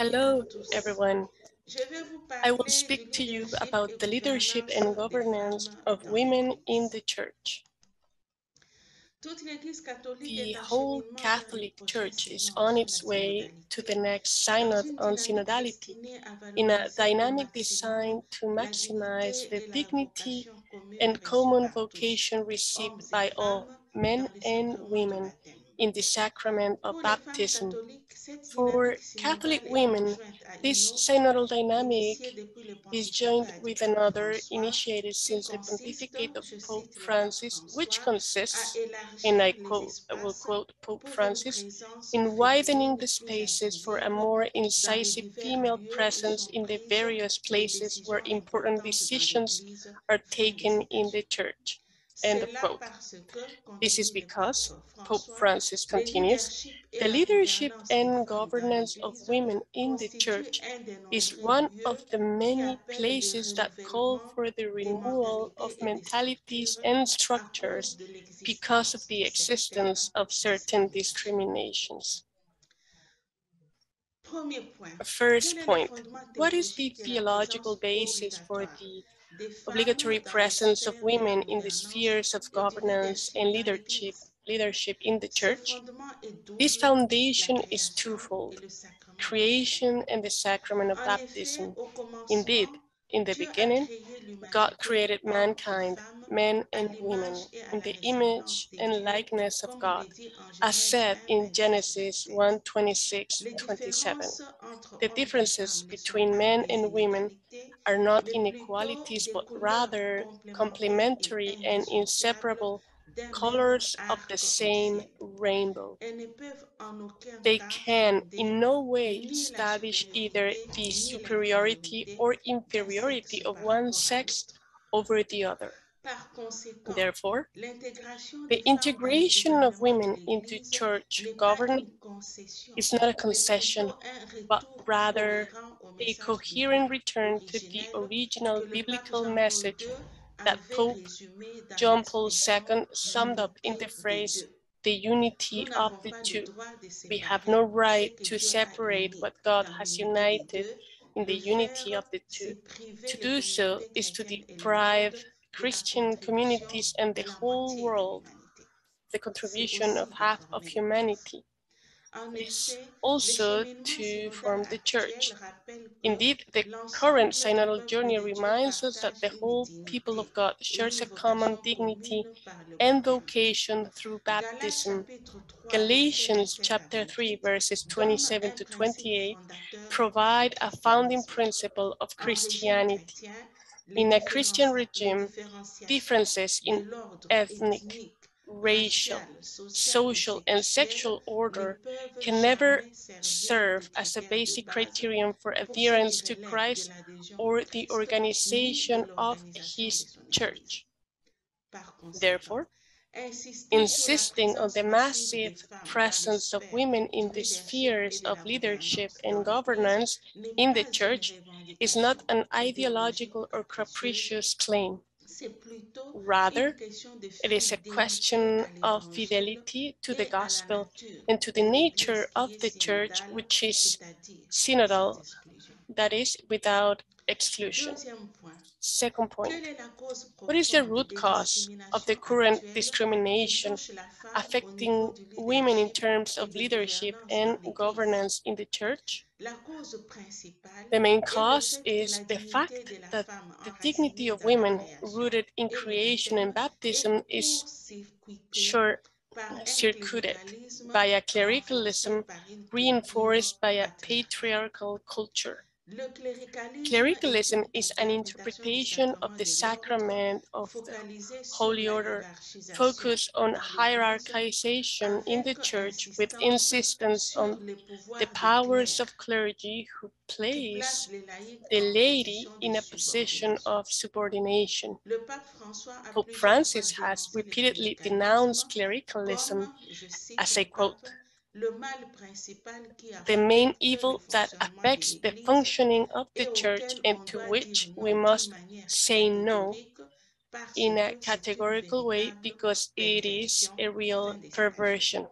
Hello, everyone. Je vais vous I will parler du speak to you leadership et about the leadership gouvernance and des governance femmes of dans women in l'Église. the Church. Toute l'Église catholique The est en whole cheminement vers une Catholic prochaine Church is saison on sur la its way to the synodalité, next dans synod une on dynamique synodality, destinée à in a valoriser au dynamic maximum designed to la maximize dignité the et la dignity vocation commune and reçue common par tous, vocation hommes received et by all, femmes, men dans le and sacrement du women, baptême. in the sacrament of Pour les femmes baptism. catholiques, cette For dynamique Catholic synodale est women, conjointe à une this autre synodal initiée dynamic depuis le is pontificat joined with du pape another François, initiated qui since the consiste, pontificate of je Pope cite le pape Francis, which François, à consists, and élargir I les quote, I will espaces quote Pope pour une Francis, présence in widening féminine the plus spaces for a inclusive more dans les incisive divers female lieux où presence sont in the prises various les places where décisions important importantes dans decisions l'Église. are Fin de taken in the citation. church. End C'est of là quote. parce que, This is continue le pape because, Pope François, Francis le continues, leadership et the la leadership gouvernance des and femmes dans governance of l'Église women in the constituent church un des is nombreux one of lieux the qui many appellent le places that call renouvellement for the des renewal of mentalités et des mentalities structures and à cause structures de because of l'existence the de certaines existence of certain discriminations. discriminations. Premier point, quel First est le point, fondement what is the théologique de la theological présence basis for obligatoire the des femmes obligatory dans les presence of sphères de la women in the gouvernance spheres of et du governance leadership and dans l'Église? leadership in the Ce church? fondement est This double, la foundation is création et twofold: le sacrement du baptême. creation and the sacrament of En effet, baptism. au commencement, Indeed, in the Dieu a beginning, créé God l'humanité, created hommes et mankind, femmes, men à and women, l'image et à in la the ressemblance image de and Dieu, likeness of comme il God, est dit en as Genèse said 1, in 26, Genesis 27. 1:26, Les 27. différences entre The hommes et differences femmes ne sont between pas men des and women inégalités, are not mais plutôt inequalities, des but couleurs rather complémentaires et complementary and indissociables inseparable d'un même colors of the arc en same ciel. rainbow. Elles ne peuvent en aucun They cas can in fonder no way ni la establish either supériorité the ni superiority l'infériorité or d'un inferiority sexe of par one rapport à sex l'autre. over the other. Par conséquent, Therefore, l'intégration the des femmes dans le integration of gouvernement de women into l'Église church n'est pas governance une concession, is not a mais plutôt concession, un but retour rather cohérent au a message coherent biblique return to the originel que original le pape biblical Jean-Paul message II that avait Pope résumé dans John Paul l'expression II summed up in the l'unité des phrase, deux. the Nous unity of n'avons the pas le two. droit de We have no séparer ce right que to Dieu a separate uni what God dans has l'unité des united deux. in the Le unity faire, of the two. c'est priver To les do so communautés is to chrétiennes et le deprive monde de la Christian contribution communities and de the la whole moitié de world l'humanité. the C'est contribution of aussi de half of former l'Église. humanity. En It is effet, le also cheminement to synodal form the actuel church. rappelle que Indeed, the current l'ensemble du synodal peuple journey de Dieu reminds us that partage the une whole people of dignité God et shares une a common vocation dignity commune par le and baptême. vocation through Galates baptism. chapitre 3, versets Galatians 27 à chapter 3 28 verses donne 27 un to principe 28 fondateur du provide a founding christianisme. principle of En régime Christianity. chrétien, In a Christian les regime, différenciations differences de in l'ordre ethnic, ethnique, racial, racial, social et social, and sexuel sexual ne order peuvent can never jamais servir de serve as a critères de basic base criterion for pour ce qui adherence to relève de Christ l'adhésion au or the Christ ni de organization of l'organisation de his son Église. church. Par conséquent, Therefore, insister sur la insisting on présence the massive des massive femmes dans les presence of sphères women du in the leadership et spheres de of la leadership gouvernance dans and l'Église governance n'est in the pas une church is revendication not an idéologique ideological ou or capricieuse, capricious claim. c'est plutôt une Rather, question de it is a fidélité question à of l'Évangile fidelity to the et à la gospel nature and to the de nature l'Église qui of est the church, synodale, which is c'est-à-dire sans synodal, exclusion. that is, without exclusion. Deuxième point, Second quelle point, est la cause what is the profonde root des cause of the discriminations current actuelles qui discrimination touchent la femme au niveau affecting du women in leadership terms et of de leadership gouvernance and dans l'Église? governance in the church? La cause principale The main est le cause fait que is la the dignité fact de la that femme the dignity enracinée of dans la women création rooted in et le creation and baptême est baptism is court-circuitée short par un circuited cléricalisme by a renforcé clericalism par une culture reinforced by a patriarcale. patriarchal culture. Le cléricalisme est Clericalism une is an interprétation du interpretation of sacrement the de l'ordre sacrament of the focalisée sur Holy la Order, hiérarchisation focus on dans l'Église hierarchization in the avec church with insistance insistence sur on les the pouvoirs des powers clercs of clergy who qui place place les laïcs the en laity position de in a position subordination. of subordination. Le pape François a Pope plusieurs fois Francis has dénoncé le repeatedly cléricalisme denounced clericalism comme, je cite as le I pape, quote, le mal principal qui the main affecte le evil that fonctionnement de affects the l'Église functioning of the et church auquel and on to doit dire which we non d'une must manière say no catégorique parce in a que c'est une categorical way véritable because it is perversion. a real Fin de citation. perversion.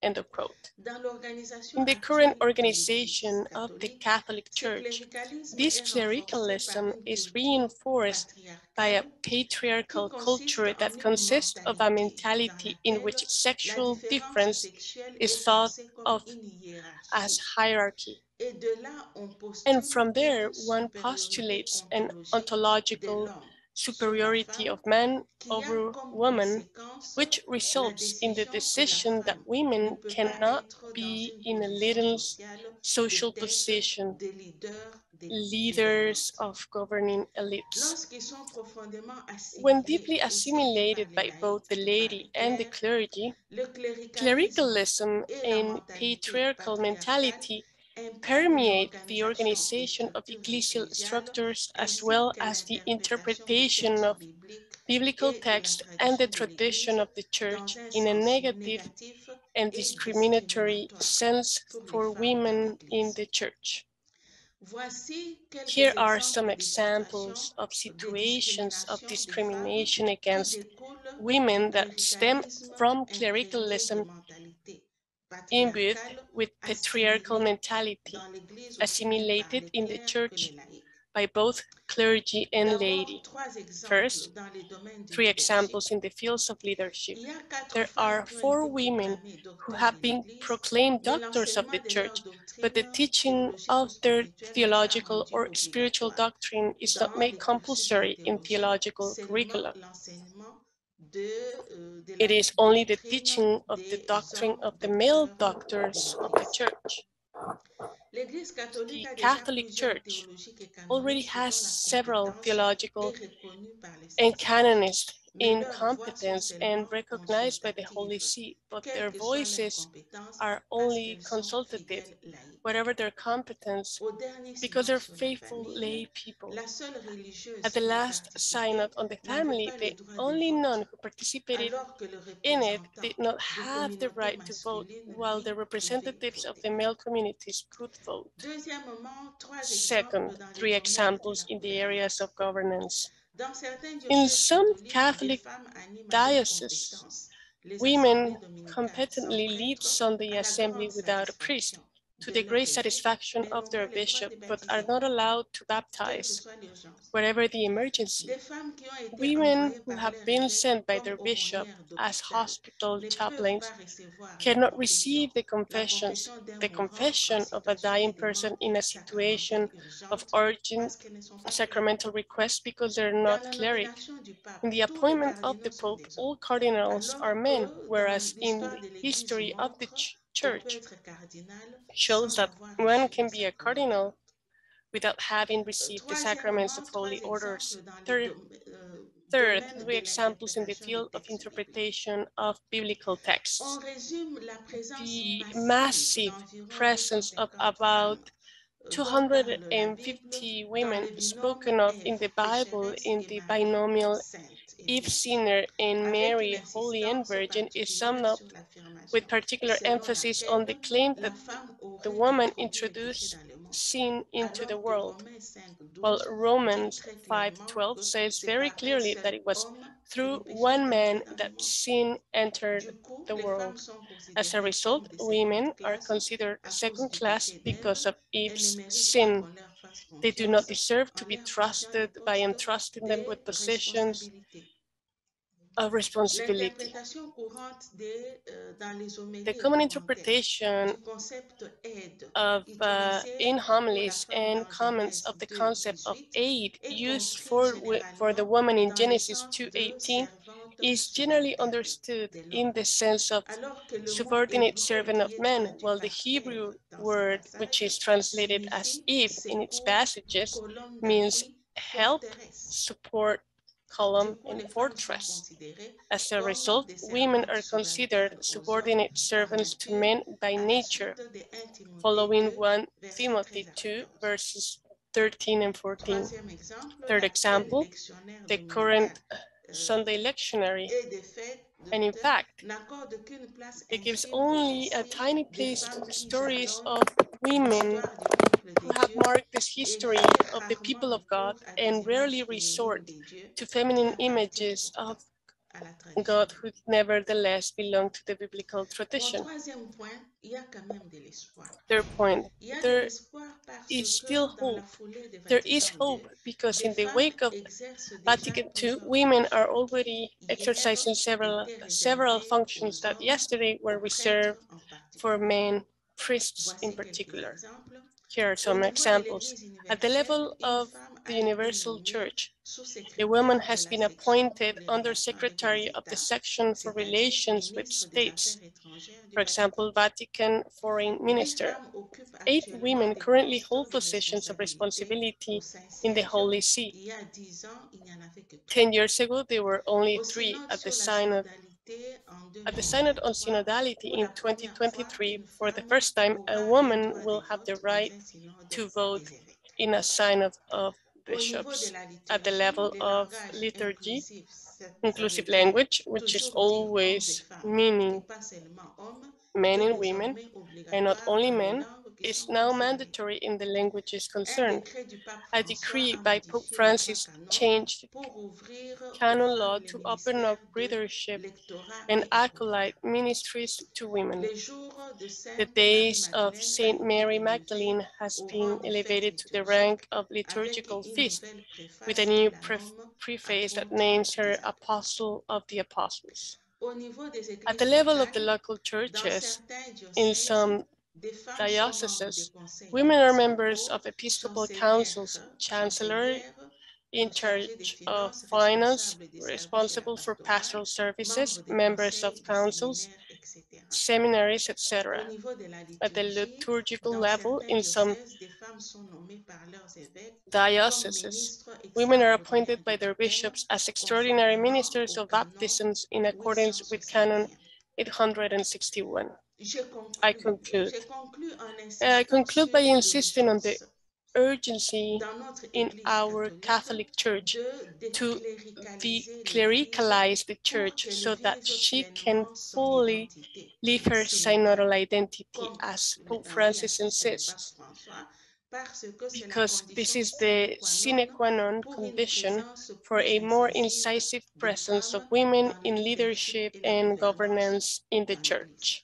End of quote. Dans l'organisation In the current actuelle de organization l'Église of the catholique, Catholic ce Church, cléricalisme this est renforcé par clericalism une is culture reinforced by a patriarcale patriarchal qui consiste culture en that une consists of a mentalité dans mentality in laquelle which la sexual différence difference sexuelle is est thought pensée comme of une hiérarchie. as hierarchy. Et de là, on And postule from there, une one supériorité postulates an ontologique de ontological l'homme sur la superiority femme of man qui a over comme woman, conséquence which la results in the décision que la decision that femme ne women peut pas cannot être dans be une in a position little sociale de social tête position, de leader leaders gouvernante. of governing elites. Lorsqu'ils sont profondément When assimilés, deeply aussi bien par assimilated les by both the laïcs que par les laity and the clercs, clergy, le cléricalisme clericalism et la and mentalité patriarchal patriarcale mentality imprègnent permeate the l'organisation et organization of structure ecclesial ecclésiale structures as ainsi well que as the l'interprétation des interpretation textes of bibliques biblical et de la text and the tradition de tradition l'Église of the dans church un in a sens negative négatif and et discriminatory discriminatoire sense pour les for femmes de women in l'Église. the church. Voici Here quelques are some exemples de situations examples of de situations of discrimination des femmes discrimination qui against découlent du women that stem cléricalisme from imprégné de clericalism mentalité imbued patriarcale with patriarchal assimilée mentality, dans l'Église aussi bien par assimilated les in the clercs que les church laïcs. by both clergy and D'abord, laity. trois exemples First, dans les domaines du 3 leadership. examples in the fields of leadership. Il y a 4 There femmes are qui ont 4 été women proclamées who docteurs de have been l'Église, proclaimed mais doctors of l'enseignement the de leur church, but the doctrine teaching théologique ou of their spirituelle n'est pas theological rendu or spiritual obligatoire doctrine is not dans made les cursus de compulsory in théologie. theological Seulement curricula. l'enseignement de It la is only the doctrine teaching of the des doctrine hommes of the male docteurs de doctors of the l'Église. church. L'Église catholique The a déjà Catholic plusieurs Church théologiques et already canonistes has dont la several compétence est theological reconnue par les and saints-pères. canonists Mais in leurs voix sont competence and seulement recognized by the Holy consultatives, See, but quelles their que soient leurs voices compétences, are parce only qu'elles sont consultative, fidèles laïcs. whatever their competence, Au dernier because synode they're sur la faithful famille, lay people. la seule religieuse At the qui a last participé synod on the n'avait family, pas le the droit de only nun vote, who participated alors que le in it représentant did not des have the communautés right to vote, masculines, while the lui, pouvait representatives of voter. the male communities could vote. Deuxièmement, trois exemples Second, dans les 3 domaines de examples la in the areas gouvernance. of governance. Dans certains In diocèses some catholiques, des Catholic femmes animent avec dioceses, compétence les assemblées women dominicales sans competently lead prêtre Sunday à la assembly grande without a priest, satisfaction to de the leur great évêque, satisfaction mais of n'ont their pas le droit bishop, de but baptiser are not un enfant, allowed to quelle que baptize, soit l'urgence. whatever the emergency. Des femmes qui ont été Women envoyées who par have leur been évêque sent by comme their bishop aumônières as d'hôpital hospital ne peuvent pas chaplains recevoir cannot receive la confession d'un the mourant en confession of a situation de dying person demande in a sacramentelle situation of urgente urgent parce qu'elles ne sont pas clercs. sacramental request because they're Dans not la cleric. nomination du In pape, the tous les appointment of the cardinaux sont Pope, des hommes, all cardinals are alors men, que dans whereas in l'histoire the de l'Église history of the montre qu'on peut church être cardinal shows sans that avoir one reçu les can be a sacrements de cardinal l'ordre. without having received the sacraments Troisièmement, of trois holy orders. exemples dans le Third, domaine 3 de examples in the l'interprétation des field of textes bibliques. interpretation of biblical On texts. résume la présence The massive massive d'environ presence of 250 femmes about dont parle la Bible 250 dans women le binôme spoken of in Ève, the Bible pécheresse, in et the Marie, binomial sainte et Eve vierge, sinner and avec une Mary holy and insistance virgin is summed particulière up sur with l'affirmation particular selon emphasis on the laquelle claim la that femme the aurait woman introduit le péché introduced dans le monde, sin into the alors que world, Romains while 5:12 dit Romans très clairement 5:12 que says c'est very par un clearly seul that it was homme que through le péché one est entré man dans le that monde. sin entered Du coup, the les femmes world. sont As a considérées comme result, de seconde women are classe considered à cause second du class péché d'Ève. because of Elles ne Eve's méritent pas sin. qu'on leur fasse They do not confiance deserve to en be leur confiant des trusted by postes entrusting them de with positions responsabilité. of responsibility. L'interprétation courante dans les The homélies et common commentaires interpretation du concept aide, of utilisé in pour la homilies femme and dans comments of Genèse the concept of 2:18 aid est used comprise for the généralement woman in dans le Genesis sens de 2:18 servante is generally subalterne understood de in l'homme, the sense of alors que le mot subordinate hébreu servant qui of est man, traduit while the par Hebrew aide dans ce word, which passage, is translated as signifie Eve in its secours, passages, colonne means d'appui, help, forteresse. support, Du column, coup, and les femmes sont fortress. considérées As a comme result, des women servantes are considered subalternes aux hommes subordinate par servants to nature, men by à la nature, suite de 1 Timothée following 2, 1 versets 13 Timothy à 2, 14. verses 13 and 14. Troisième exemple, Third l'actuel example, lectionnaire the dominical current Sunday lectionary, et des faits and in d'auteur fact, n'accorde qu'une place it gives infime aux only a récits tiny des place to femmes the qui stories jalonnent of women l'histoire du peuple who de have Dieu marked this et history fait of the rarement people of God recours à des and rarely images féminines resort des dieux to qui feminine appartiennent images pourtant à la tradition. God who nevertheless belonged to the biblical Mon tradition. troisième point, il y a quand même de l'espoir. Third point, Il y a de there l'espoir parce is que still dans la hope. foulée de There is Vatican hope II, because des in the femmes wake of exercent déjà Vatican II, plusieurs women are fonctions already qui hier exercising several étaient functions réservées that aux hommes, yesterday were aux reserved prêtres en for particulier. men, priests in Voici quelques particular. exemples. Here are Au some niveau de examples. l'Église At the universelle, level une of femme the a été Universal nommée Church, a sous-secrétaire woman de has la been section pour appointed les relations avec les undersecretary of the États, section for c'est-à-dire relations with ministre des states, Affaires étrangères du for example, Vatican Foreign 8 Minister. femmes occupent 8 actuellement women des currently postes hold de positions of responsabilité au responsibility in the Saint-Siège. Holy See. Il y a 10 ans, il n'y en avait que 3. 10 years ago, there were only Au 3 synode at the sur la synod. synodalité en At the Synod on 2023, Synodality pour in la première fois, 2023, une for the femme first time, a aura le woman droit will de have the vote right dans un synode to vote des évêques. in a synod of Au niveau de bishops. la At the liturgie, level le of langage liturgy, inclusif, ça inclusive veut dire language, which is toujours dire hommes et always femmes, et meaning pas seulement hommes, men est and women, désormais and not obligatoire only dans les men, langues qui is sont now concernées. mandatory in the languages Un concerned. décret du pape A François decree a by Pope modifié le droit Francis canon changed pour ouvrir aux canon femmes law les to open up ministères de readership lectorat and et acolyte épouvanat. ministries to women. Les jours de The Sainte days of Marie-Madeleine a Saint été Mary élevé Magdalene has au rang been de fête elevated to the rank liturgique of avec liturgical une feast, nouvelle with a préface new qui la nomme preface that apôtre names des her apôtres. Apostle of the Apostles. Au niveau des At the églises level of the locales, local dans churches, certains in diocèses, some des femmes sont membres des dioceses, conseils women are members épiscopaux, of episcopal councils, chancelières, chancellor in chargées des charge of finances, finance, responsables des services de la responsible for pastorale, pastoral services, membres des members of conseils des councils, séminaires, etc. seminaries, Au etc. niveau de la At the liturgie, liturgical dans level, certains in some diocèses, des femmes sont nommées par leurs évêques comme dioceses, ministres women are extraordinaires appointed du by their baptême, bishops as extraordinary conformément ministers au of canon baptisms in accordance with Canon 861. 861. Je I conclus. conclude. Je conclus en I insistant conclude by sur insisting on the l'urgence urgency dans notre in Église our catholique Catholic Church de to décléricaliser l'Église declericalize the pour Church qu'elle so that vive she can pleinement son fully identité live her synodale, synodal identity, comme as Pope on y Francis insiste le pape insists, François, parce que c'est la because this condition is the sine qua sine non qua non pour une condition présence for plus a more incisive incisive des presence of femmes women dans le in leadership leadership et la and gouvernance governance in the dans l'Église. Church.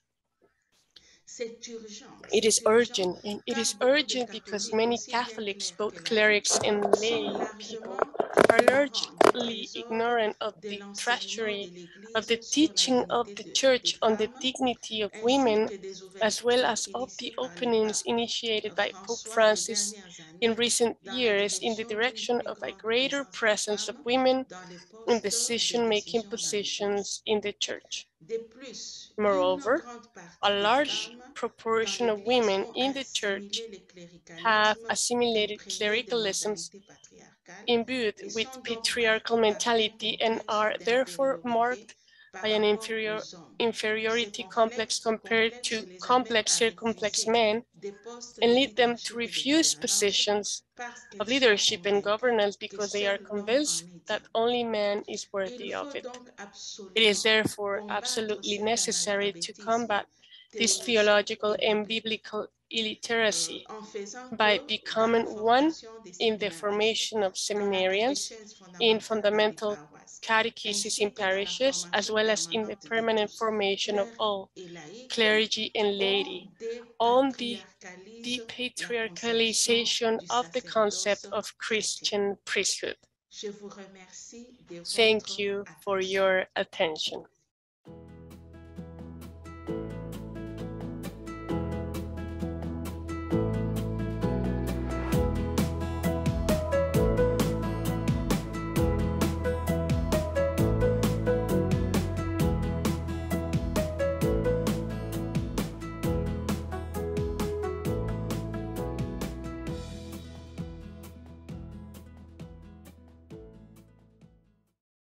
C'est urgent, It is c'est urgent, urgent, and it car is beaucoup de urgent because catholiques, many aussi bien Catholics, clercs que both laïcs, clerics and sont lay people, largement are ignorants du largely trésor ignorant of de the l'enseignement de treasury of the l'Église sur la teaching of dignité the des Church on the femmes, dignity of ainsi women, que des as well ouvertures as of the initiées par le openings pape initiated by Pope François les Francis dernières in années recent dans la years in the direction d'une direction plus of a grande greater présence des presence of femmes women dans les in postes de decision-making décision dans l'Église. positions in the Church. De plus, une Moreover, grande a partie des large femmes dans proportion of l'Église women ont in the Church assimilé le have cléricalisme assimilated imprégné de clericalisms mentalité patriarcale imbued et with sont donc patriarchal par mentality and incomplexe are therefore d'infériorité marked par by an rapport aux hommes. Ce inferiority complex compared complexe to les amène complex à circumflex refuser men des postes and de lead them to leadership et de refuse gouvernance positions parce of qu'ils sont leadership and convaincus governance que because they are seul l'homme en convinced est that digne. only man is Il worthy of faut it. donc It is absolument therefore combattre absolutely cet necessary to analphabétisme combat this théologique theological et and biblique biblical illiteracy en faisant by que dans becoming la one formation des in the séminaristes, formation of dans la seminarians, catéchèse in fondamentale dans les fundamental paroisses, catechesis in ainsi que dans la parishes, as formation well as in the permanente de permanent tous, formation of clercs all et laïcs, clergy and laity, on on the dépatriarcalise la conception depatriarchalization du of the concept sacerdoce of chrétien. Christian priesthood. Je vous remercie de Thank votre you for attention. your attention.